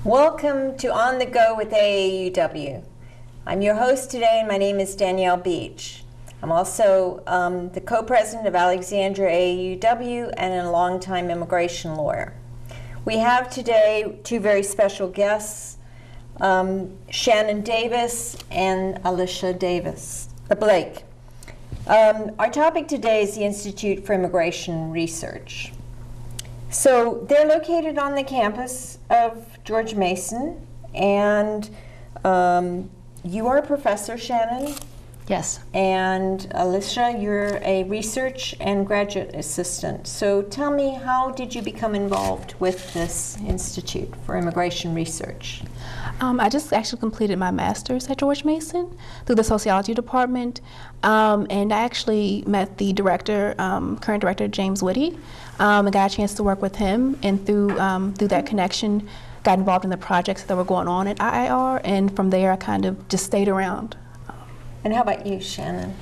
Welcome to On the Go with AAUW. I'm your host today, and my name is Danielle Beach. I'm also the co-president of Alexandria AAUW and a longtime immigration lawyer. We have today two very special guests, Shannon Davis and Alicia Blake. Our topic today is the Institute for Immigration Research. So they're located on the campus of George Mason, and you are a professor, Shannon? Yes. And Alicia, you're a research and graduate assistant. So tell me, how did you become involved with this Institute for Immigration Research? I just actually completed my master's at George Mason through the sociology department, and I actually met the director, current director, James Whitty, and got a chance to work with him, and through that connection, got involved in the projects that were going on at IIR, and from there I kind of just stayed around. And how about you, Shannon?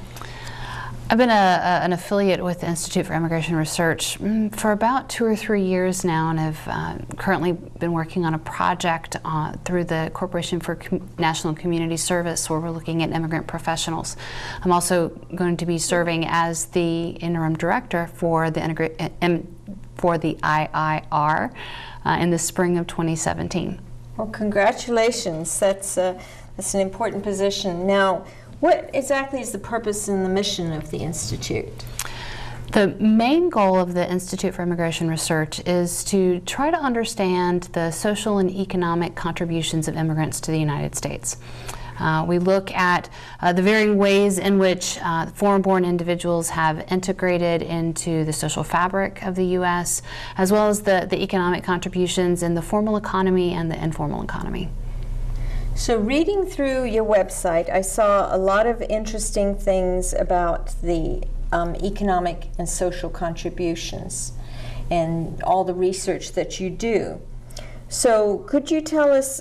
I've been an affiliate with the Institute for Immigration Research for about 2 or 3 years now, and have currently been working on a project through the Corporation for National Community Service, where we're looking at immigrant professionals. I'm also going to be serving as the interim director for the IIR in the spring of 2017. Well, congratulations. That's an important position. Now, what exactly is the purpose and the mission of the Institute? The main goal of the Institute for Immigration Research is to try to understand the social and economic contributions of immigrants to the United States. We look at the varying ways in which foreign-born individuals have integrated into the social fabric of the U.S., as well as the economic contributions in the formal economy and the informal economy. So reading through your website, I saw a lot of interesting things about the economic and social contributions and all the research that you do. So could you tell us,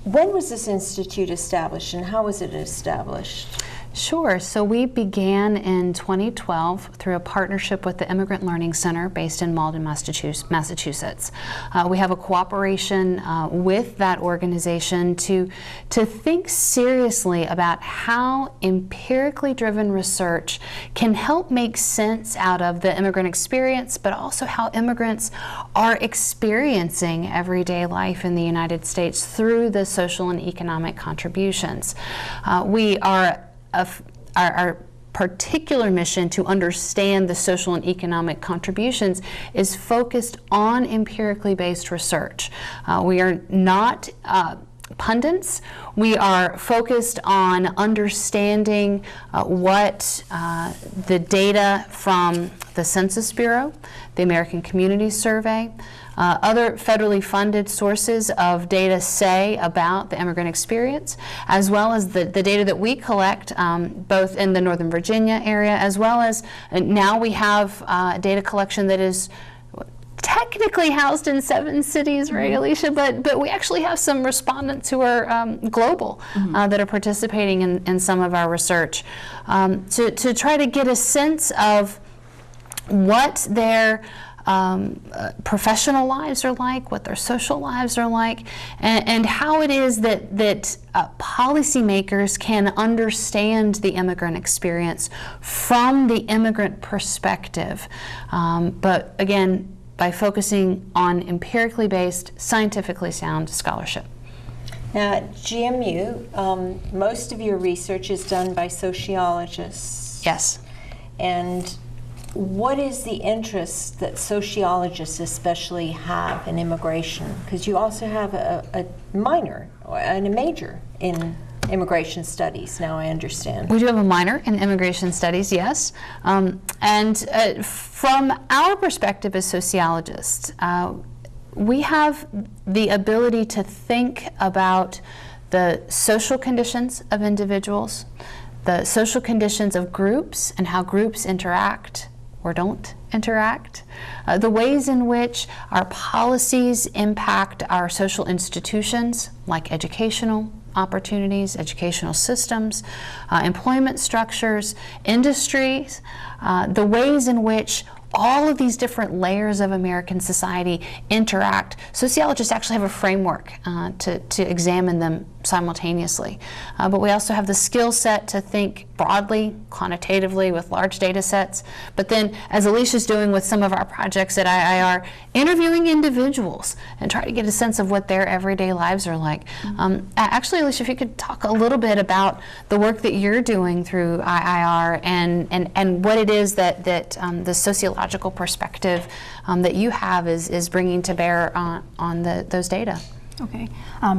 when was this institute established and how was it established? Sure. So we began in 2012 through a partnership with the Immigrant Learning Center based in Malden, Massachusetts. We have a cooperation with that organization to think seriously about how empirically driven research can help make sense out of the immigrant experience, but also how immigrants are experiencing everyday life in the United States through the social and economic contributions. Our particular mission to understand the social and economic contributions is focused on empirically based research. We are not pundits. We are focused on understanding what the data from the Census Bureau, the American Community Survey, other federally funded sources of data say about the immigrant experience, as well as the data that we collect both in the Northern Virginia area, as well as now we have data collection that is technically housed in 7 cities, right, Alicia? But we actually have some respondents who are global that are participating in some of our research to try to get a sense of what their professional lives are like, what their social lives are like, and how it is that policymakers can understand the immigrant experience from the immigrant perspective. But again, by focusing on empirically based, scientifically sound scholarship. Now at GMU, most of your research is done by sociologists. Yes. And what is the interest that sociologists especially have in immigration? Because you also have a minor and a major in immigration studies, now I understand. We do have a minor in immigration studies, yes. From our perspective as sociologists, we have the ability to think about the social conditions of individuals, the social conditions of groups and how groups interact or don't interact, the ways in which our policies impact our social institutions like educational opportunities, educational systems, employment structures, industries, the ways in which all of these different layers of American society interact, sociologists actually have a framework to examine them simultaneously. But we also have the skill set to think broadly, quantitatively, with large data sets. But then, as Alicia's doing with some of our projects at IIR, interviewing individuals and try to get a sense of what their everyday lives are like. Actually, Alicia, if you could talk a little bit about the work that you're doing through IIR and what it is that the sociological perspective that you have is bringing to bear on those data. Okay,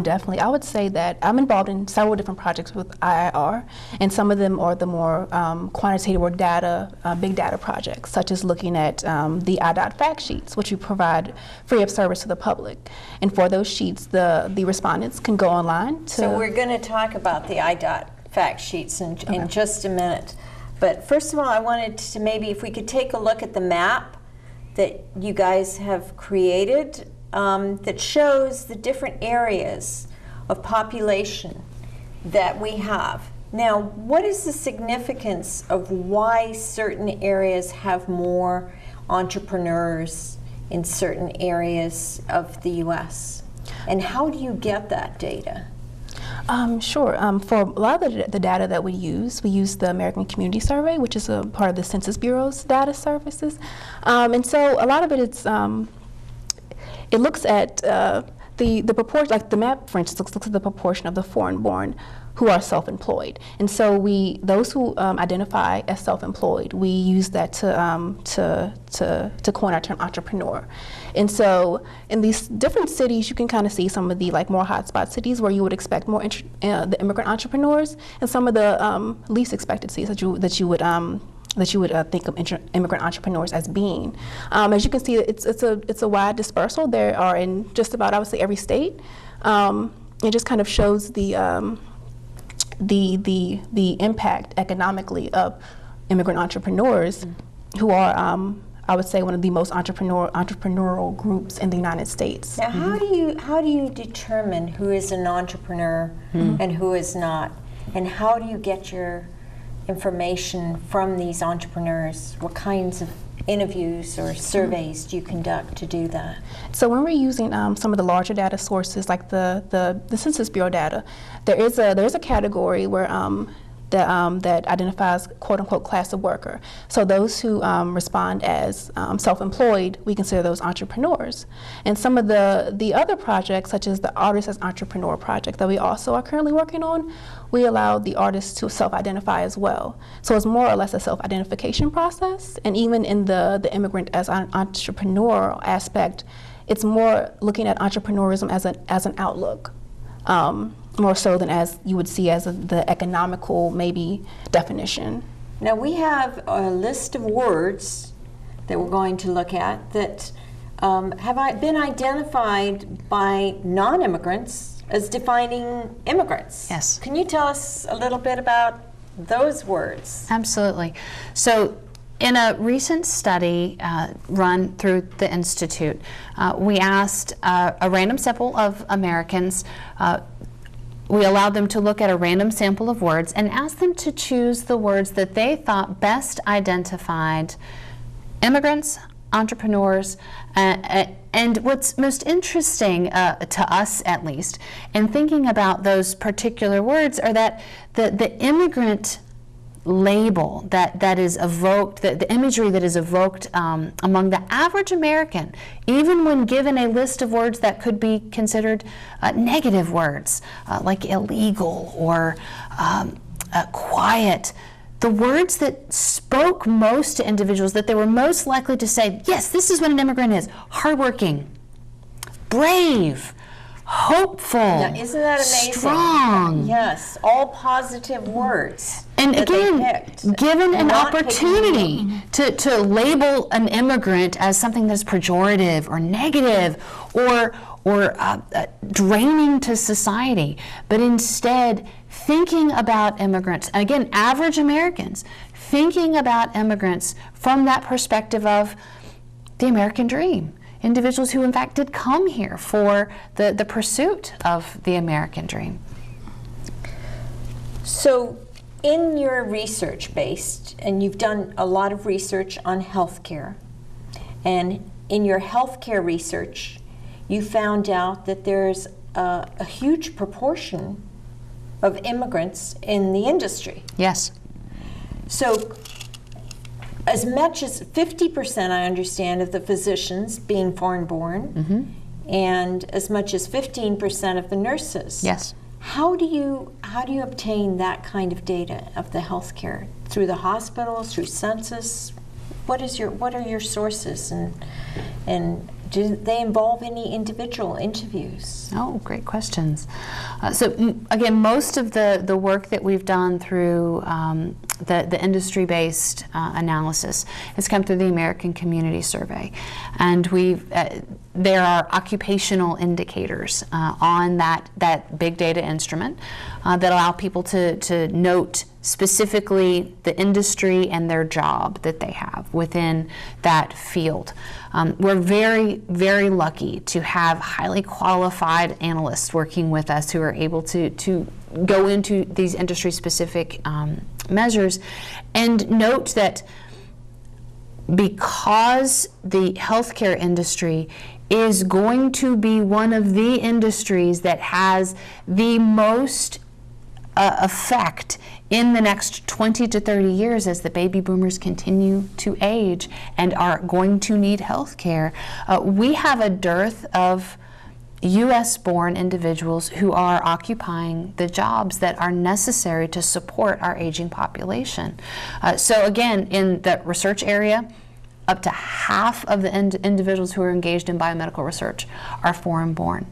definitely. I would say that I'm involved in several different projects with IIR, and some of them are the more quantitative or data, big data projects, such as looking at the IDOT fact sheets, which we provide free of service to the public. And for those sheets, the respondents can go online to... So we're going to talk about the IDOT fact sheets in just a minute. But first of all, I wanted to maybe, if we could take a look at the map that you guys have created, that shows the different areas of population that we have. Now, what is the significance of why certain areas have more entrepreneurs in certain areas of the U.S.? And how do you get that data? Sure. For a lot of the data that we use the American Community Survey, which is a part of the Census Bureau's data services. And so a lot of it is it looks at the proportion, like the map, for instance, looks at the proportion of the foreign-born who are self-employed. And so those who identify as self-employed, we use that to coin our term entrepreneur. And so in these different cities, you can kind of see some of the more hotspot cities where you would expect more the immigrant entrepreneurs, and some of the least expected cities that you would think of immigrant entrepreneurs as being. As you can see, it's a wide dispersal. There are in just about, I would say, every state. It just kind of shows the impact economically of immigrant entrepreneurs who are, I would say, one of the most entrepreneurial groups in the United States. Now, how do you determine who is an entrepreneur and who is not? And how do you get your information from these entrepreneurs? What kinds of interviews or surveys do you conduct to do that? So when we're using some of the larger data sources, like the Census Bureau data, there's a category where that identifies quote-unquote class of worker. So those who respond as self-employed, we consider those entrepreneurs. And some of the other projects, such as the Artist as Entrepreneur project that we also are currently working on, we allow the artists to self-identify as well. So it's more or less a self-identification process. And even in the immigrant as an entrepreneur aspect, it's more looking at entrepreneurism as an outlook. More so than as you would see as the economical, maybe, definition. Now we have a list of words that we're going to look at that have been identified by non-immigrants as defining immigrants. Yes. Can you tell us a little bit about those words? Absolutely. So in a recent study run through the Institute, we asked a random sample of Americans. We allowed them to look at a random sample of words and asked them to choose the words that they thought best identified immigrants, entrepreneurs, and what's most interesting to us, at least, in thinking about those particular words are that the immigrant label that is evoked, the imagery that is evoked among the average American, even when given a list of words that could be considered negative words, like illegal or quiet, the words that spoke most to individuals, that they were most likely to say, yes, this is what an immigrant is: hardworking, brave, hopeful, now, isn't that amazing? Strong. Yes, all positive words. And again, given an opportunity to label an immigrant as something that's pejorative or negative or draining to society, but instead thinking about immigrants, again, average Americans, thinking about immigrants from that perspective of the American dream. Individuals who in fact did come here for the pursuit of the American dream. So in your research based, and you've done a lot of research on healthcare, And in your healthcare research, you found out that there's a huge proportion of immigrants in the industry. Yes. So as much as 50%, I understand, of the physicians being foreign-born, and as much as 15% of the nurses. Yes. How do you obtain that kind of data of the healthcare? Through the hospitals, through census? What are your sources, and do they involve any individual interviews? Oh, great questions. Again, most of the work that we've done through the industry-based analysis has come through the American Community Survey, and there are occupational indicators on that big data instrument that allow people to note specifically the industry and their job that they have within that field. We're very, very lucky to have highly qualified analysts working with us who are able to go into these industry-specific measures and note that because the healthcare industry is going to be one of the industries that has the most effect in the next 20 to 30 years as the baby boomers continue to age and are going to need health care, we have a dearth of U.S.-born individuals who are occupying the jobs that are necessary to support our aging population. So again, in the research area, up to half of the individuals who are engaged in biomedical research are foreign-born.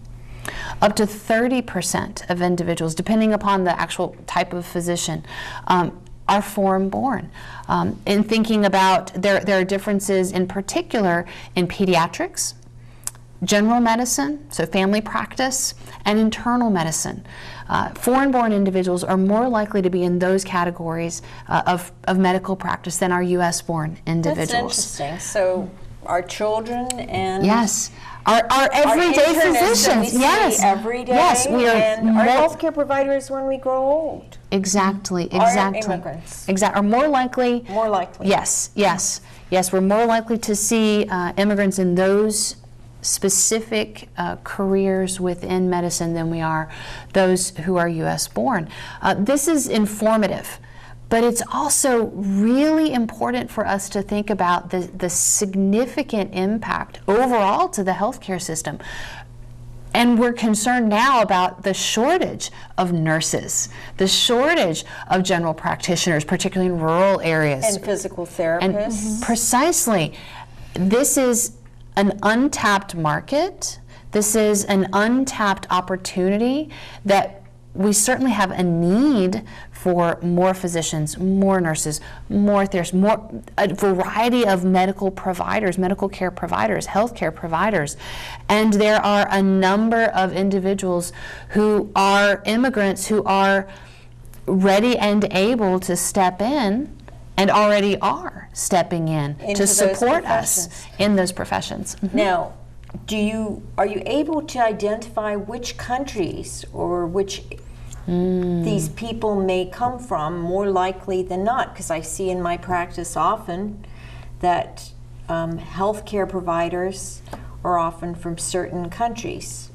Up to 30% of individuals, depending upon the actual type of physician, are foreign-born. In thinking about, there are differences in particular in pediatrics, general medicine, so family practice, and internal medicine. Foreign-born individuals are more likely to be in those categories of medical practice than our U.S.-born individuals. That's interesting. So our children and yes, our everyday physicians. Yes, every day. Yes, we are. And our healthcare providers when we grow old. Exactly. Are immigrants. Are more likely. More likely. Yes. We're more likely to see immigrants in those specific careers within medicine than we are those who are U.S. born. This is informative, but it's also really important for us to think about the significant impact overall to the healthcare system. And we're concerned now about the shortage of nurses, the shortage of general practitioners, particularly in rural areas. And physical therapists. And precisely. This is an untapped market. This is an untapped opportunity that we certainly have a need for more physicians, more nurses, more therapists, a variety of medical providers, medical care providers, healthcare providers. And there are a number of individuals who are immigrants who are ready and able to step in and already are stepping in to support us in those professions. Now, are you able to identify which countries or which these people may come from more likely than not? Because I see in my practice often that healthcare providers are often from certain countries.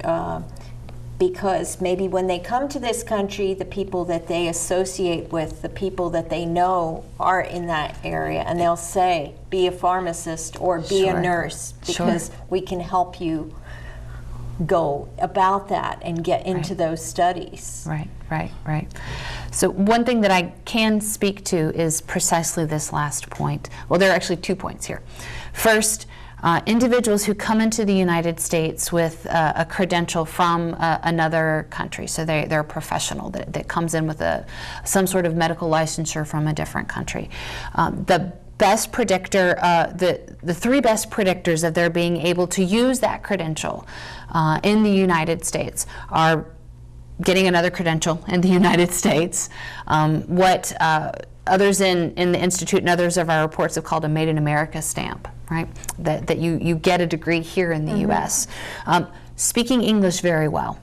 Because maybe when they come to this country, the people that they associate with, the people that they know are in that area, and they'll say, be a pharmacist or be a nurse, because we can help you go about that and get into those studies. Right. So one thing that I can speak to is precisely this last point. Well, there are actually 2 points here. First, individuals who come into the United States with a credential from another country, so they're a professional that comes in with some sort of medical licensure from a different country. The best predictor, the 3 best predictors of their being able to use that credential in the United States are getting another credential in the United States, what others in the Institute and others of our reports have called a Made in America stamp, right? That you get a degree here in the U.S. Speaking English very well.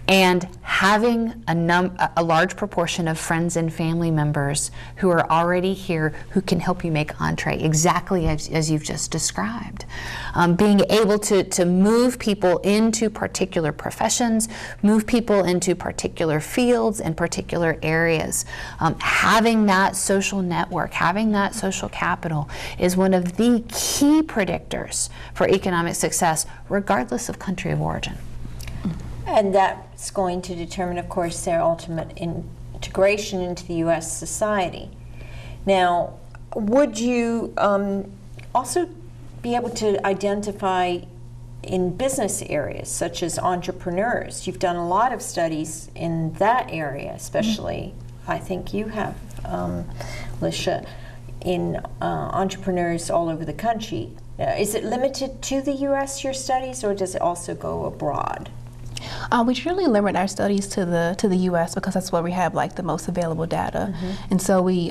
and having a large proportion of friends and family members who are already here who can help you make entree, exactly as you've just described. Being able to move people into particular professions, move people into particular fields and particular areas. Having that social network, having that social capital is one of the key predictors for economic success, regardless of country of origin. And that's going to determine, of course, their ultimate integration into the U.S. society. Now, would you also be able to identify in business areas, such as entrepreneurs? You've done a lot of studies in that area, especially, I think you have, Alicia, in entrepreneurs all over the country. Is it limited to the U.S., your studies, or does it also go abroad? We generally limit our studies to the U.S. because that's where we have like the most available data, and so we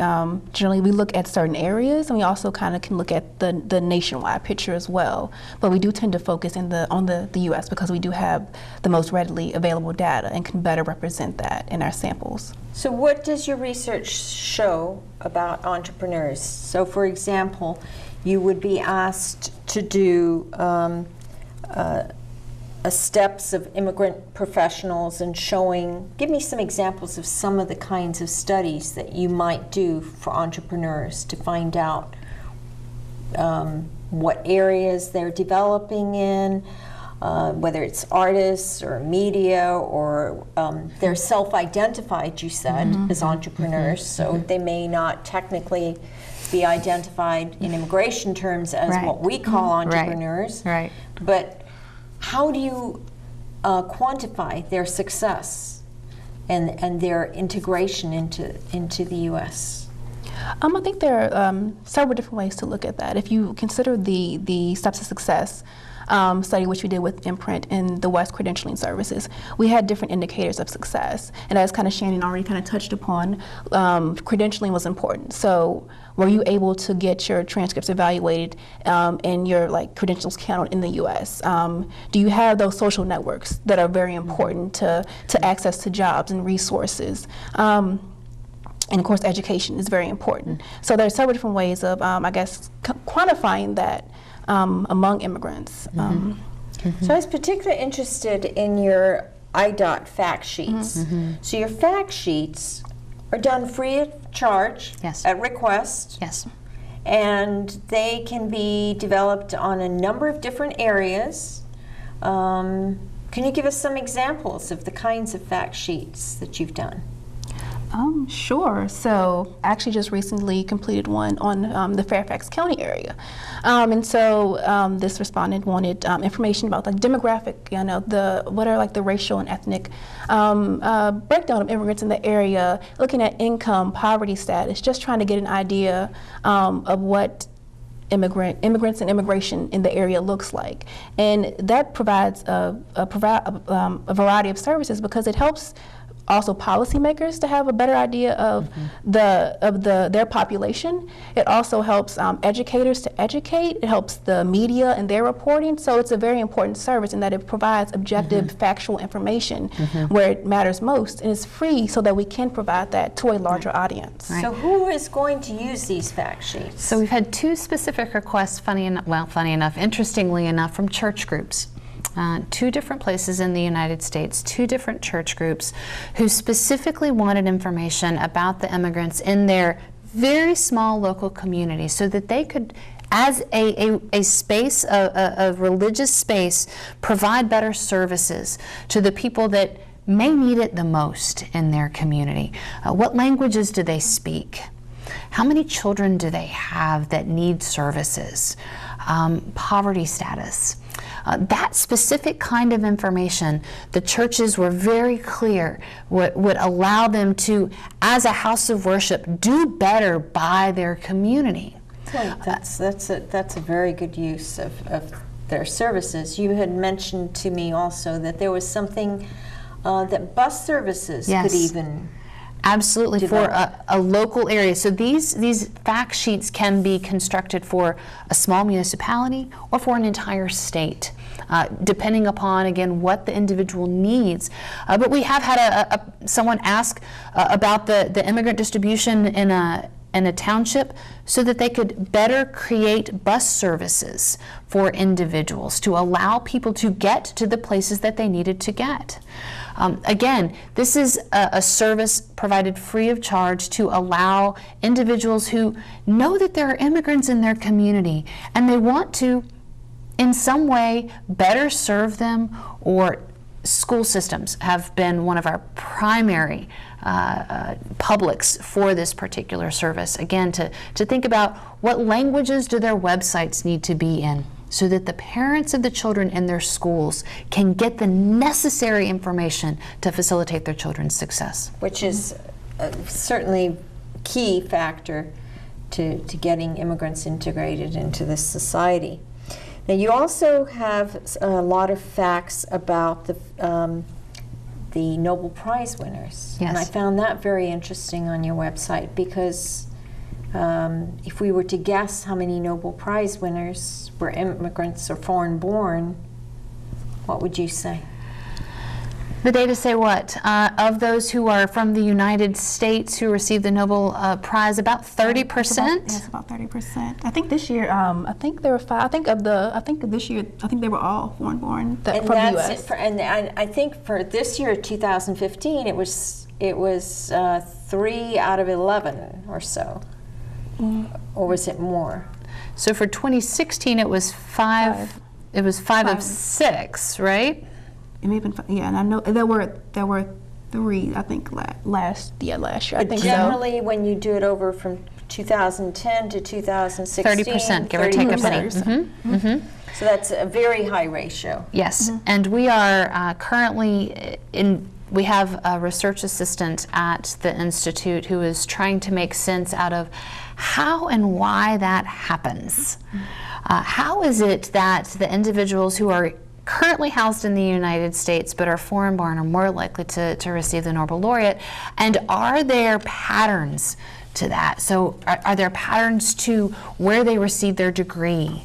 generally we look at certain areas, and we also kind of can look at the nationwide picture as well. But we do tend to focus on the U.S. because we do have the most readily available data and can better represent that in our samples. So what does your research show about entrepreneurs? So for example, you would be asked to do steps of immigrant professionals and showing, give me some examples of some of the kinds of studies that you might do for entrepreneurs to find out what areas they're developing in, whether it's artists or media or they're self-identified, you said, as entrepreneurs, so they may not technically be identified in immigration terms as what we call entrepreneurs, Right. but how do you quantify their success and their integration into the U.S.? I think there are several different ways to look at that. If you consider the Steps to Success study, which we did with Imprint and the West Credentialing Services, we had different indicators of success. And as kind of Shannon already kind of touched upon, credentialing was important. So were you able to get your transcripts evaluated and your credentials counted in the U.S.? Do you have those social networks that are very important to access to jobs and resources? And of course, education is very important. So there are several different ways of, I guess, quantifying that among immigrants. So I was particularly interested in your IDOT fact sheets. So your fact sheets are done free of charge, at request. Yes. And they can be developed on a number of different areas. Can you give us some examples of the kinds of fact sheets that you've done? Sure. So I actually just recently completed one on the Fairfax County area. And so this respondent wanted information about demographic, what are the racial and ethnic breakdown of immigrants in the area, looking at income, poverty status, just trying to get an idea of what immigrants and immigration in the area looks like. And that provides a variety of services because it helps also policymakers to have a better idea of their population. It also helps educators to educate. It helps the media in their reporting. So it's a very important service in that it provides objective, factual information where it matters most, and it's free so that we can provide that to a larger audience. So who is going to use these fact sheets? So we've had two specific requests, interestingly enough, from church groups. Two different places in the United States, two different church groups who specifically wanted information about the immigrants in their very small local community so that they could, as a space, a religious space, provide better services to the people that may need it the most in their community. What languages do they speak? How many children do they have that need services? Poverty status. That specific kind of information, the churches were very clear would allow them to, as a house of worship, do better by their community. Well, that's a very good use of their services. You had mentioned to me also that there was something that bus services could even Absolutely, for develop? a local area. So these fact sheets can be constructed for a small municipality or for an entire state, depending upon, again, what the individual needs. But we have had someone ask about the immigrant distribution in a township so that they could better create bus services for individuals to allow people to get to the places that they needed to get. Again, this is a service provided free of charge to allow individuals who know that there are immigrants in their community and they want to, in some way, better serve them. Or school systems have been one of our primary publics for this particular service. Again, to think about what languages do their websites need to be in, so that the parents of the children in their schools can get the necessary information to facilitate their children's success. Which is certainly key factor to getting immigrants integrated into this society. Now, you also have a lot of facts about the Nobel Prize winners. Yes. And I found that very interesting on your website, because if we were to guess how many Nobel Prize winners were immigrants or foreign born, what would you say? The data say what? Of those who are from the United States who received the Nobel Prize, about 30%? Yes, about 30%. I think this year, I think there were 5. I think this year, I think they were all foreign born from the U.S. And I think for this year, 2015, it was 3 out of 11 or so. Or was it more? So for 2016, it was 5. It was 5 of 6, right? It may have been 5, yeah, and I know there were 3, I think, last year. I think generally, when you do it over from 2010 to 2016, 30%, give or take a penny. So that's a very high ratio. Yes, and we are currently we have a research assistant at the Institute who is trying to make sense out of how and why that happens. How is it that the individuals who are currently housed in the United States but are foreign born are more likely to receive the Nobel laureate? And are there patterns to that? So are there patterns to where they received their degree?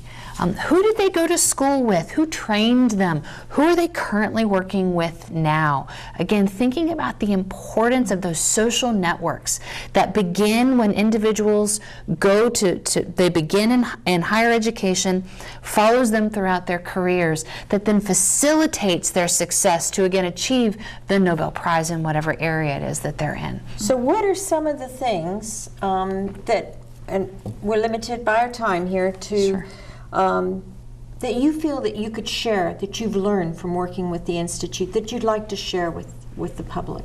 Who did they go to school with? Who trained them? Who are they currently working with now? Again, thinking about the importance of those social networks that begin when individuals go they begin in higher education, follows them throughout their careers, that then facilitates their success to, again, achieve the Nobel Prize in whatever area it is that they're in. So what are some of the things that, and we're limited by our time here, to that you feel that you could share, that you've learned from working with the Institute, that you'd like to share with the public?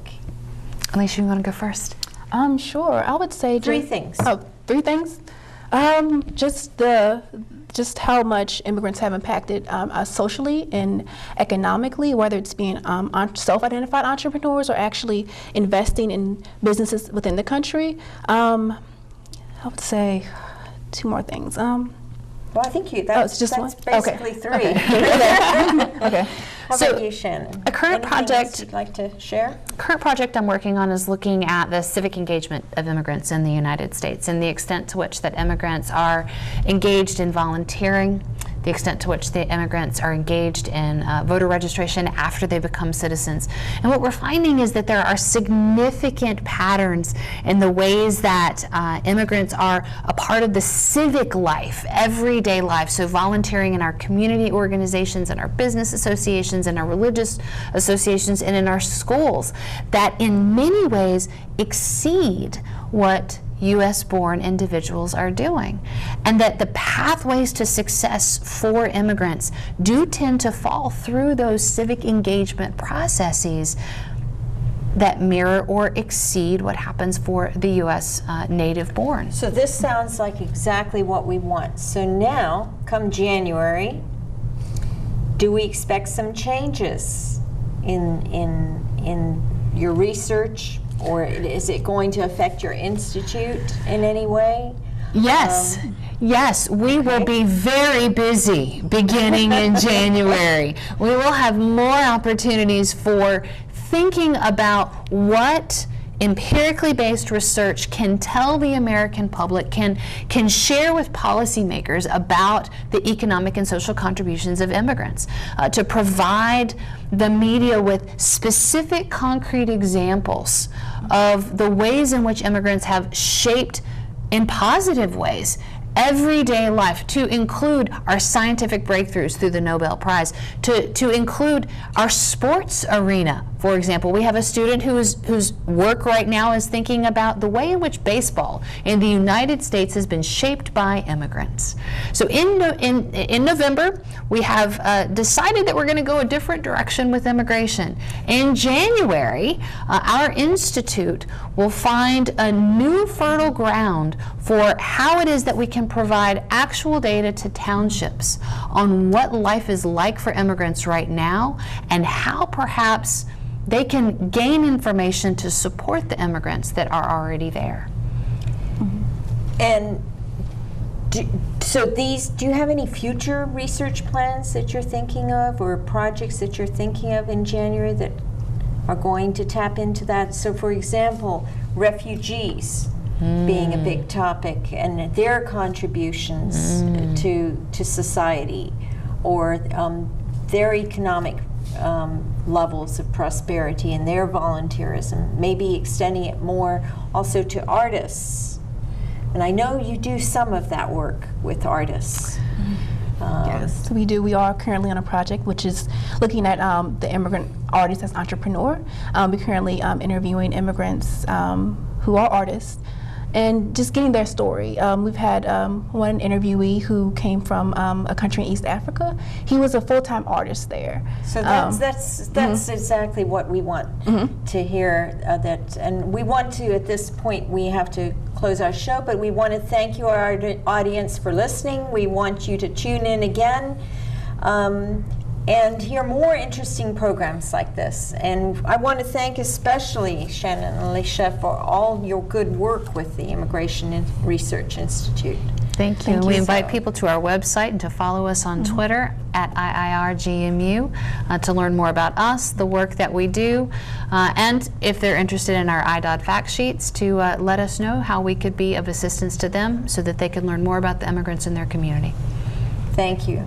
Alicia, you want to go first? Sure. I would say 3 things. Oh, 3 things? Just how much immigrants have impacted us socially and economically, whether it's being self-identified entrepreneurs or actually investing in businesses within the country. I would say 2 more things. Well, I think that's one? basically Okay. 3. Okay. How So, about you, Shannon? a current Anything project- else you'd like to share? Current project I'm working on is looking at the civic engagement of immigrants in the United States and the extent to which that immigrants are engaged in volunteering, the extent to which the immigrants are engaged in voter registration after they become citizens. And what we're finding is that there are significant patterns in the ways that immigrants are a part of the civic life, everyday life. So volunteering in our community organizations, in our business associations, in our religious associations, and in our schools, that in many ways exceed what U.S.-born individuals are doing, and that the pathways to success for immigrants do tend to fall through those civic engagement processes that mirror or exceed what happens for the U.S. native-born. So this sounds like exactly what we want. So now, come January, do we expect some changes in your research? Or is it going to affect your institute in any way? Yes, yes, we will be very busy beginning in January. We will have more opportunities for thinking about what empirically based research can tell the American public, can share with policymakers about the economic and social contributions of immigrants, to provide the media with specific concrete examples of the ways in which immigrants have shaped, in positive ways, everyday life, to include our scientific breakthroughs through the Nobel Prize, to include our sports arena. For example, we have a student whose work right now is thinking about the way in which baseball in the United States has been shaped by immigrants. So in November, we have decided that we're going to go a different direction with immigration. In January, our institute will find a new fertile ground for how it is that we can provide actual data to townships on what life is like for immigrants right now, and how perhaps they can gain information to support the immigrants that are already there. And do you have any future research plans that you're thinking of, or projects that you're thinking of in January that are going to tap into that? So for example, refugees being a big topic and their contributions to society, or their economic levels of prosperity and their volunteerism, maybe extending it more also to artists. And I know you do some of that work with artists. Yes, we do. We are currently on a project which is looking at the immigrant artist as entrepreneur. We're currently interviewing immigrants who are artists and just getting their story. We've had one interviewee who came from a country in East Africa. He was a full-time artist there. So that's exactly what we want to hear. And we want to, at this point, we have to close our show, but we want to thank you, our audience, for listening. We want you to tune in again and hear more interesting programs like this. And I want to thank especially Shannon and Alicia for all your good work with the Immigration Research Institute. Thank you. We invite people to our website and to follow us on Twitter at IIRGMU to learn more about us, the work that we do, and if they're interested in our IDOD fact sheets, to let us know how we could be of assistance to them so that they can learn more about the immigrants in their community. Thank you.